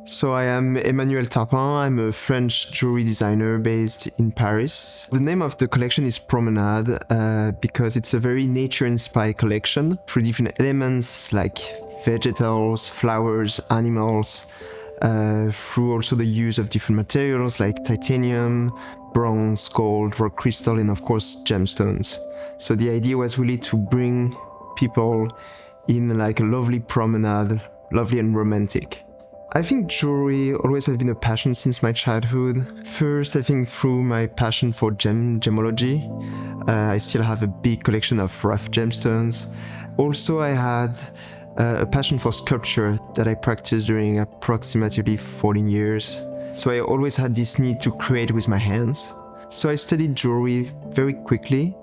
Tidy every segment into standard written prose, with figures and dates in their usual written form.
So I am Emmanuel Tarpin. I'm a French jewelry designer based in Paris. The name of the collection is Promenade because it's a very nature-inspired collection through different elements like vegetables, flowers, animals, through also the use of different materials like titanium, bronze, gold, rock crystal, and of course gemstones. So the idea was really to bring people in like a lovely promenade, lovely and romantic. I think jewelry always has been a passion since my childhood. First, I think through my passion for gemology. I still have a big collection of rough gemstones. Also, I had a passion for sculpture that I practiced during approximately 14 years. So I always had this need to create with my hands. So I studied jewelry very quickly.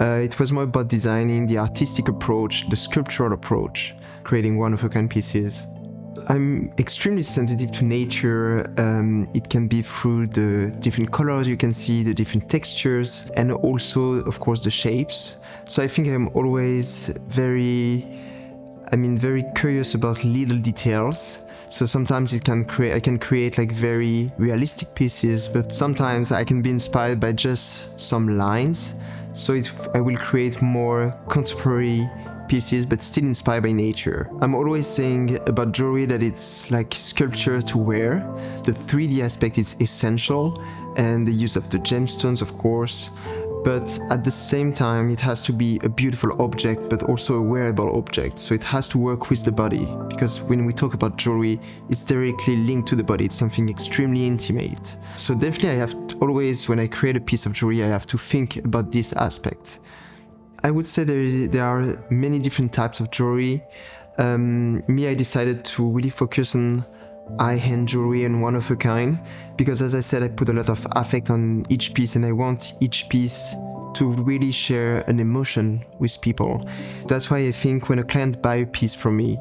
It was more about designing the artistic approach, the sculptural approach, creating one-of-a-kind pieces. I'm extremely sensitive to nature. It can be through the different colors you can see, the different textures, and also, of course, the shapes. So I think I'm always very curious about little details. So sometimes I can create like very realistic pieces, but sometimes I can be inspired by just some lines. So I will create more contemporary pieces, but still inspired by nature. I'm always saying about jewelry that it's like sculpture to wear. The 3D aspect is essential, and the use of the gemstones, of course. But at the same time, it has to be a beautiful object, but also a wearable object. So it has to work with the body, because when we talk about jewelry, it's directly linked to the body. It's something extremely intimate. So definitely I have to always, when I create a piece of jewelry, I have to think about this aspect. I would say there are many different types of jewelry. I decided to really focus on high-end jewelry and one-of-a-kind, because as I said, I put a lot of affect on each piece, and I want each piece to really share an emotion with people. That's why I think when a client buys a piece from me,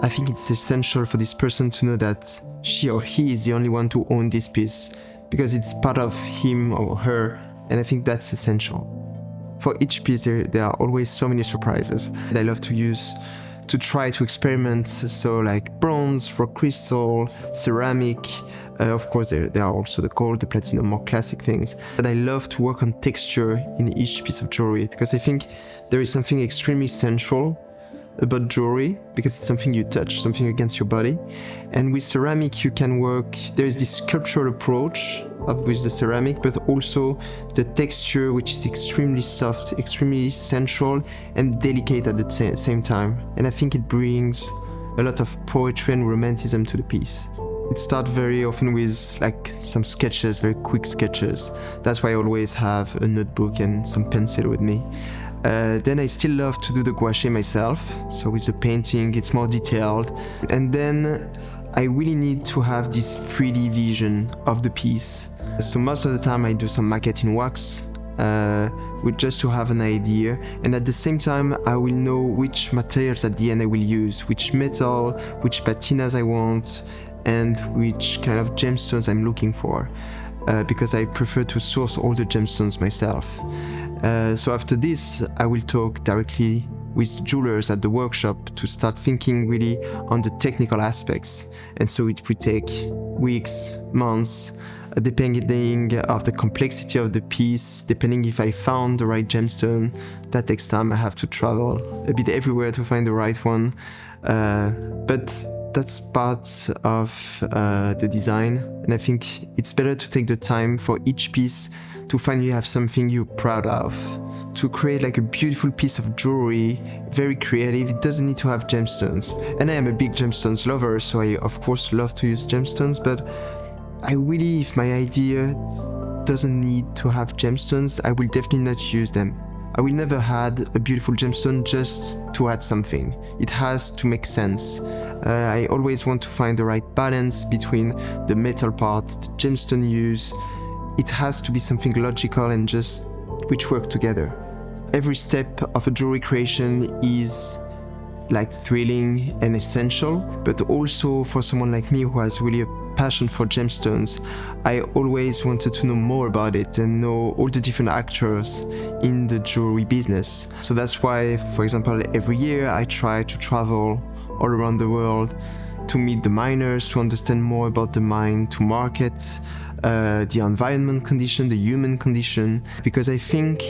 I think it's essential for this person to know that she or he is the only one to own this piece, because it's part of him or her, and I think that's essential. For each piece, there are always so many surprises. I love to try to experiment, so like bronze, rock crystal, ceramic. Of course, there are also the gold, the platinum, more classic things. But I love to work on texture in each piece of jewelry, because I think there is something extremely sensual about jewelry, because it's something you touch, something against your body. And with ceramic, you can work, there is this sculptural approach with the ceramic, but also the texture, which is extremely soft, extremely sensual and delicate at the same time. And I think it brings a lot of poetry and romanticism to the piece. It starts very often with like some sketches, very quick sketches. That's why I always have a notebook and some pencil with me. Then I still love to do the gouache myself. So with the painting, it's more detailed. And then I really need to have this 3D vision of the piece. So most of the time I do some maquette in wax, just to have an idea. And at the same time, I will know which materials at the end I will use, which metal, which patinas I want, and which kind of gemstones I'm looking for. Because I prefer to source all the gemstones myself. So after this, I will talk directly with jewelers at the workshop to start thinking really on the technical aspects. And so it will take weeks, months, depending of the complexity of the piece, depending if I found the right gemstone. That takes time. I have to travel a bit everywhere to find the right one. But that's part of the design. And I think it's better to take the time for each piece to finally have something you're proud of. To create like a beautiful piece of jewelry, very creative, it doesn't need to have gemstones. And I am a big gemstones lover, so I of course love to use gemstones, but I really, if my idea doesn't need to have gemstones, I will definitely not use them. I will never add a beautiful gemstone just to add something. It has to make sense. I always want to find the right balance between the metal part, the gemstone use. It has to be something logical and just which work together. Every step of a jewelry creation is like thrilling and essential, but also for someone like me who has really a passion for gemstones, I always wanted to know more about it and know all the different actors in the jewelry business. So that's why, for example, every year I try to travel all around the world to meet the miners, to understand more about the mine, to market, the environment condition, the human condition, because I think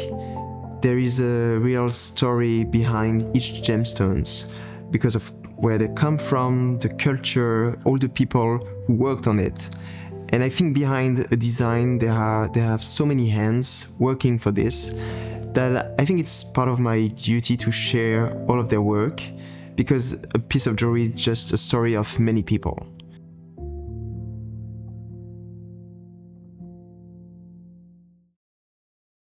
there is a real story behind each gemstones because of where they come from, the culture, all the people who worked on it. And I think behind a design, they have so many hands working for this that I think it's part of my duty to share all of their work, because a piece of jewelry is just a story of many people.